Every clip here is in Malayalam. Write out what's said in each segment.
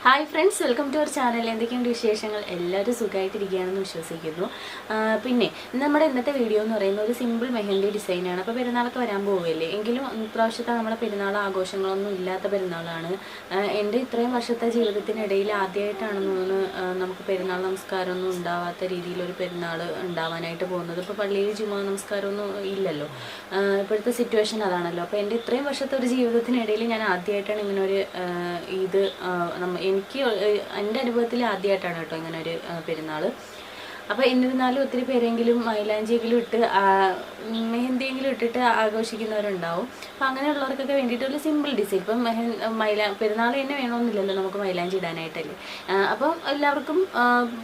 Hi friends, welcome to our channel. എന്തൊക്കെയുണ്ട് വിശേഷങ്ങൾ? എല്ലാവരും സുഖമായിട്ടിരിക്കുകയാണെന്ന് വിശ്വസിക്കുന്നു. പിന്നെ നമ്മുടെ ഇന്നത്തെ വീഡിയോ എന്ന് പറയുന്നത് ഒരു സിമ്പിൾ മെഹന്തി ഡിസൈനാണ്. അപ്പോൾ പെരുന്നാളൊക്കെ വരാൻ പോവുകയല്ലേ. എങ്കിലും ഇപ്രാവശ്യത്തെ നമ്മുടെ പെരുന്നാൾ ആഘോഷങ്ങളൊന്നും ഇല്ലാത്ത പെരുന്നാളാണ്. എൻ്റെ ഇത്രയും വർഷത്തെ ജീവിതത്തിനിടയിൽ ആദ്യമായിട്ടാണെന്ന് തോന്നുന്നു നമുക്ക് പെരുന്നാൾ നമസ്കാരമൊന്നും ഉണ്ടാവാത്ത രീതിയിലൊരു പെരുന്നാൾ ഉണ്ടാവാനായിട്ട് പോകുന്നത്. ഇപ്പോൾ പള്ളിയിൽ ജുമാ നമസ്കാരമൊന്നും ഇല്ലല്ലോ. ഇപ്പോഴത്തെ സിറ്റുവേഷൻ അതാണല്ലോ. അപ്പോൾ എൻ്റെ ഇത്രയും വർഷത്തെ ഒരു ജീവിതത്തിനിടയിൽ ഞാൻ ആദ്യമായിട്ടാണ് ഇങ്ങനെ ഒരു ഇത് എനിക്ക് എൻ്റെ അനുഭവത്തിൽ ആദ്യമായിട്ടാണ് കേട്ടോ ഇങ്ങനെ ഒരു പെരുന്നാൾ. അപ്പോൾ എന്നിരുന്നാലും ഒത്തിരി പേരെങ്കിലും മൈലാഞ്ചിയെങ്കിലും ഇട്ട് മെഹന്തിയെങ്കിലും ഇട്ടിട്ട് ആഘോഷിക്കുന്നവരുണ്ടാവും. അപ്പോൾ അങ്ങനെയുള്ളവർക്കൊക്കെ വേണ്ടിയിട്ടുള്ള സിമ്പിൾ ഡിസൈൻ. ഇപ്പം പെരുന്നാൾ തന്നെ വേണമെന്നില്ലല്ലോ നമുക്ക് മൈലാഞ്ചി ഇടാനായിട്ടല്ലേ. അപ്പം എല്ലാവർക്കും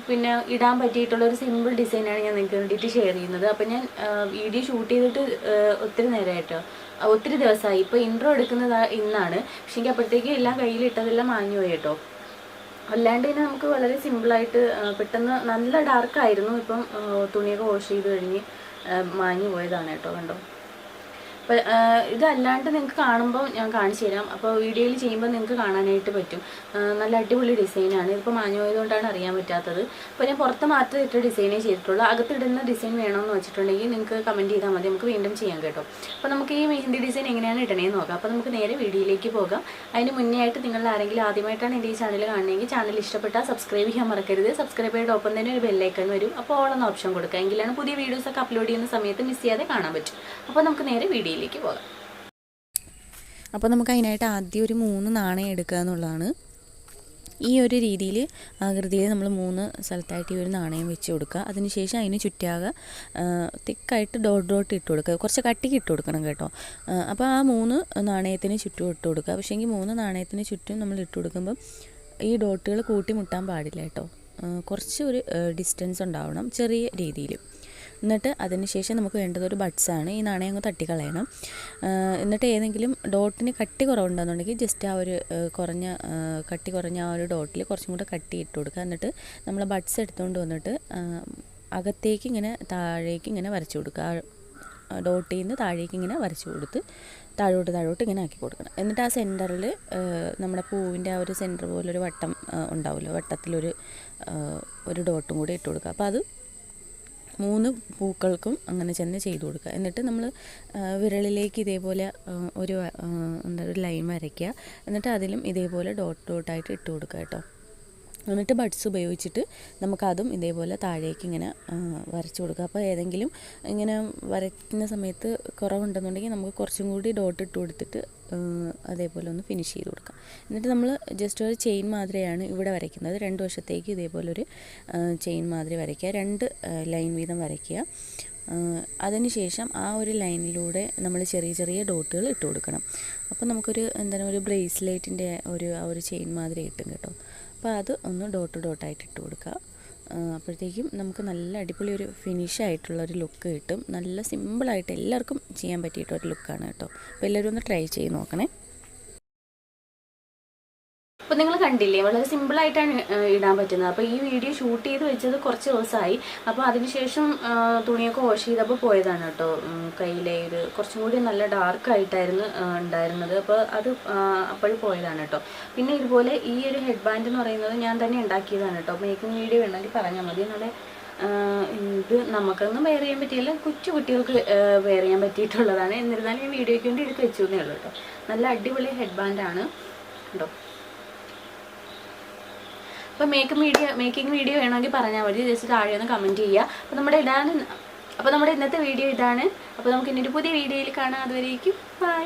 പിന്നെ ഇടാൻ പറ്റിയിട്ടുള്ള ഒരു സിമ്പിൾ ഡിസൈനാണ് ഞാൻ നിങ്ങൾക്ക് വേണ്ടിയിട്ട് ഷെയർ ചെയ്യുന്നത്. അപ്പം ഞാൻ വീഡിയോ ഷൂട്ട് ചെയ്തിട്ട് ഒത്തിരി നേരമായിട്ടോ, ഒത്തിരി ദിവസമായി. ഇപ്പോൾ ഇൻട്രോ എടുക്കുന്നത് ഇന്നാണ്. പക്ഷേ എനിക്ക് അപ്പോഴത്തേക്ക് എല്ലാം കയ്യിലിട്ടതെല്ലാം മാഞ്ഞു പോയി കേട്ടോ. അല്ലാണ്ട് തന്നെ നമുക്ക് വളരെ സിമ്പിളായിട്ട് പെട്ടെന്ന് നല്ല ഡാർക്കായിരുന്നു. ഇപ്പം തുണിയൊക്കെ വാഷ് ചെയ്ത് കഴിഞ്ഞ് മാഞ്ഞു പോയതാണ് കേട്ടോ. കണ്ടോ? അപ്പോൾ ഇതല്ലാണ്ട് നിങ്ങൾക്ക് കാണുമ്പോൾ ഞാൻ കാണിച്ചു തരാം. അപ്പോൾ വീഡിയോയിൽ ചെയ്യുമ്പോൾ നിങ്ങൾക്ക് കാണാനായിട്ട് പറ്റും. നല്ല അടിപൊളി ഡിസൈനാണ്. ഇതിപ്പോൾ മാഞ്ഞു പോയതുകൊണ്ടാണ് അറിയാൻ പറ്റാത്തത്. അപ്പോൾ ഞാൻ പുറത്ത് മാത്രമേ ഇട്ട ഡിസൈനേ ചെയ്തിട്ടുള്ളൂ. അകത്തിടുന്ന ഡിസൈൻ വേണമെന്ന് വെച്ചിട്ടുണ്ടെങ്കിൽ നിങ്ങൾക്ക് കമൻറ്റ് ചെയ്താൽ മതി, നമുക്ക് വീണ്ടും ചെയ്യാം കേട്ടോ. അപ്പോൾ നമുക്ക് ഈ മെഹന്തി ഡിസൈൻ എങ്ങനെയാണ് ഇടണേന്ന് നോക്കാം. അപ്പോൾ നമുക്ക് നേരെ വീഡിയോയിലേക്ക് പോകാം. അതിന് മുന്നേ ആയിട്ട് നിങ്ങൾ ആരെങ്കിലും ആദ്യമായിട്ടാണ് എൻ്റെ ഈ ചാനൽ കാണണമെങ്കിൽ ചാനൽ ഇഷ്ടപ്പെട്ടാൽ സബ്സ്ക്രൈബ് ചെയ്യാൻ മറക്കരുത്. സബ്സ്ക്രൈബ് ചെയ്ത ഒപ്പം തന്നെ ഒരു ബെല്ലൈക്കൺ വരും. അപ്പോൾ ഓളെന്ന ഓപ്ഷൻ കൊടുക്കുക. എങ്കിലാണ് പുതിയ വീഡിയോസൊക്കെ അപ്ലോഡ് ചെയ്യുന്ന സമയത്ത് മിസ് ചെയ്യാതെ കാണാൻ പറ്റും. അപ്പോൾ നമുക്ക് നേരെ വീഡിയോയിലേക്ക് പോകാം. അപ്പോൾ നമുക്ക് അതിനായിട്ട് ആദ്യം ഒരു 3 നാണയം എടുക്കുക എന്നുള്ളതാണ്. ഈ ഒരു രീതിയിൽ ആകൃതിയിൽ നമ്മൾ 3 സ്ഥലത്തായിട്ട് ഈ ഒരു നാണയം വെച്ച് കൊടുക്കുക. അതിനുശേഷം അതിന് ചുറ്റാകെ തിക്കായിട്ട് ഡോട്ട് ഇട്ട് കൊടുക്കുക. കുറച്ച് കട്ടിക്ക് ഇട്ട് കൊടുക്കണം കേട്ടോ. അപ്പോൾ ആ 3 നാണയത്തിന് ചുറ്റും ഇട്ട് കൊടുക്കുക. പക്ഷേങ്കിൽ 3 നാണയത്തിന് ചുറ്റും നമ്മൾ ഇട്ട് കൊടുക്കുമ്പം ഈ ഡോട്ടുകൾ കൂട്ടിമുട്ടാൻ പാടില്ല കേട്ടോ. കുറച്ച് ഒരു ഡിസ്റ്റൻസ് ഉണ്ടാവണം, ചെറിയ രീതിയിൽ. എന്നിട്ട് അതിന് ശേഷം നമുക്ക് വേണ്ടത് ഒരു ബഡ്സാണ്. ഈ നാണയം അങ്ങ് തട്ടിക്കളയണം. എന്നിട്ട് ഏതെങ്കിലും ഡോട്ടിന് കട്ടി കുറവുണ്ടെന്നുണ്ടെങ്കിൽ ജസ്റ്റ് ആ ഒരു കട്ടി കുറഞ്ഞ ആ ഒരു ഡോട്ടിൽ കുറച്ചും കൂടെ കട്ടി ഇട്ട് കൊടുക്കുക. എന്നിട്ട് നമ്മൾ ബഡ്സ് എടുത്തുകൊണ്ട് വന്നിട്ട് അകത്തേക്ക് ഇങ്ങനെ താഴേക്ക് ഇങ്ങനെ വരച്ചു കൊടുക്കുക. ഡോട്ടിൽ നിന്ന് താഴേക്ക് ഇങ്ങനെ വരച്ചു കൊടുത്ത് താഴോട്ട് ഇങ്ങനെ ആക്കി കൊടുക്കണം. എന്നിട്ട് ആ സെൻറ്ററിൽ നമ്മുടെ പൂവിൻ്റെ ആ ഒരു സെൻറ്റർ പോലൊരു വട്ടം ഉണ്ടാവുമല്ലോ, വട്ടത്തിലൊരു ഡോട്ടും കൂടി ഇട്ട് കൊടുക്കുക. അപ്പോൾ അത് 3 പൂക്കൾക്കും അങ്ങനെ ചെന്ന് ചെയ്ത് കൊടുക്കുക. എന്നിട്ട് നമ്മൾ വിരലിലേക്ക് ഇതേപോലെ ഒരു ലൈൻ വരയ്ക്കുക. എന്നിട്ട് അതിലും ഇതേപോലെ ഡോട്ടായിട്ട് ഇട്ട് കൊടുക്കുക കേട്ടോ. എന്നിട്ട് ബഡ്സ് ഉപയോഗിച്ചിട്ട് നമുക്കതും ഇതേപോലെ താഴേക്ക് ഇങ്ങനെ വരച്ചു കൊടുക്കുക. അപ്പോൾ ഏതെങ്കിലും ഇങ്ങനെ വരയ്ക്കുന്ന സമയത്ത് കുറവുണ്ടെന്നുണ്ടെങ്കിൽ നമുക്ക് കുറച്ചും കൂടി ഡോട്ട് ഇട്ട് കൊടുത്തിട്ട് അതേപോലെ ഒന്ന് ഫിനിഷ് ചെയ്ത് കൊടുക്കാം. എന്നിട്ട് നമ്മൾ ജസ്റ്റ് ഒരു ചെയിൻ മാതിരിയാണ് ഇവിടെ വരയ്ക്കുന്നത്. 2 വശത്തേക്ക് ഇതേപോലൊരു ചെയിൻ മാതിരി വരയ്ക്കുക. 2 ലൈൻ വീതം വരയ്ക്കുക. അതിനുശേഷം ആ ഒരു ലൈനിലൂടെ നമ്മൾ ചെറിയ ഡോട്ടുകൾ ഇട്ട് കൊടുക്കണം. അപ്പോൾ നമുക്കൊരു ഒരു ബ്രേസ്ലെറ്റിൻ്റെ ആ ഒരു ചെയിൻ മാതിരി കിട്ടും കേട്ടോ. അപ്പോൾ അത് ഒന്ന് ഡോട്ടായിട്ട് ഇട്ട് കൊടുക്കുക. അപ്പോഴത്തേക്കും നമുക്ക് നല്ല അടിപൊളി ഒരു ഫിനിഷായിട്ടുള്ളൊരു ലുക്ക് കിട്ടും. നല്ല സിമ്പിളായിട്ട് എല്ലാവർക്കും ചെയ്യാൻ പറ്റിയിട്ടൊരു ലുക്കാണ് കേട്ടോ. അപ്പോൾ എല്ലാവരും ഒന്ന് ട്രൈ ചെയ്ത് നോക്കണേ. അപ്പോൾ നിങ്ങൾ കണ്ടില്ലേ, വളരെ സിമ്പിളായിട്ടാണ് ഇടാൻ പറ്റുന്നത്. അപ്പോൾ ഈ വീഡിയോ ഷൂട്ട് ചെയ്ത് വെച്ചത് കുറച്ച് ദിവസമായി. അപ്പോൾ അതിനുശേഷം തുണിയൊക്കെ വാഷ് ചെയ്തപ്പോൾ പോയതാണ് കേട്ടോ. കയ്യിലെ ഒരു കുറച്ചും കൂടി നല്ല ഡാർക്കായിട്ടായിരുന്നു ഉണ്ടായിരുന്നത്. അപ്പോൾ അത് അപ്പോഴും പോയതാണ് കേട്ടോ. പിന്നെ ഇതുപോലെ ഈ ഒരു ഹെഡ് ബാൻഡ് എന്ന് പറയുന്നത് ഞാൻ തന്നെ ഉണ്ടാക്കിയതാണ് കേട്ടോ. മേക്കിംഗ് വീഡിയോ വേണമെങ്കിൽ പറഞ്ഞാൽ മതി. നല്ല ഇത് നമുക്കൊന്നും വെയർ ചെയ്യാൻ പറ്റിയില്ല, കുട്ടികൾക്ക് വെയർ ചെയ്യാൻ പറ്റിയിട്ടുള്ളതാണ്. എന്നിരുന്നാലും ഈ വീഡിയോയ്ക്ക് വേണ്ടി എടുത്ത് വെച്ചു എന്നേ ഉള്ളൂ കേട്ടോ. നല്ല അടിപൊളി ഹെഡ് ബാൻഡാണ് കേട്ടോ. അപ്പോൾ മേക്കിംഗ് വീഡിയോ വേണമെങ്കിൽ പറഞ്ഞാൽ മതി, ജസ്റ്റ് താഴെ ഒന്ന് കമൻറ്റ് ചെയ്യുക. അപ്പോൾ നമ്മുടെ ഇന്നത്തെ വീഡിയോ ഇതാണ്. അപ്പോൾ നമുക്ക് ഇനി ഒരു പുതിയ വീഡിയോയിൽ കാണാം. അതുവരേക്കും ബൈ.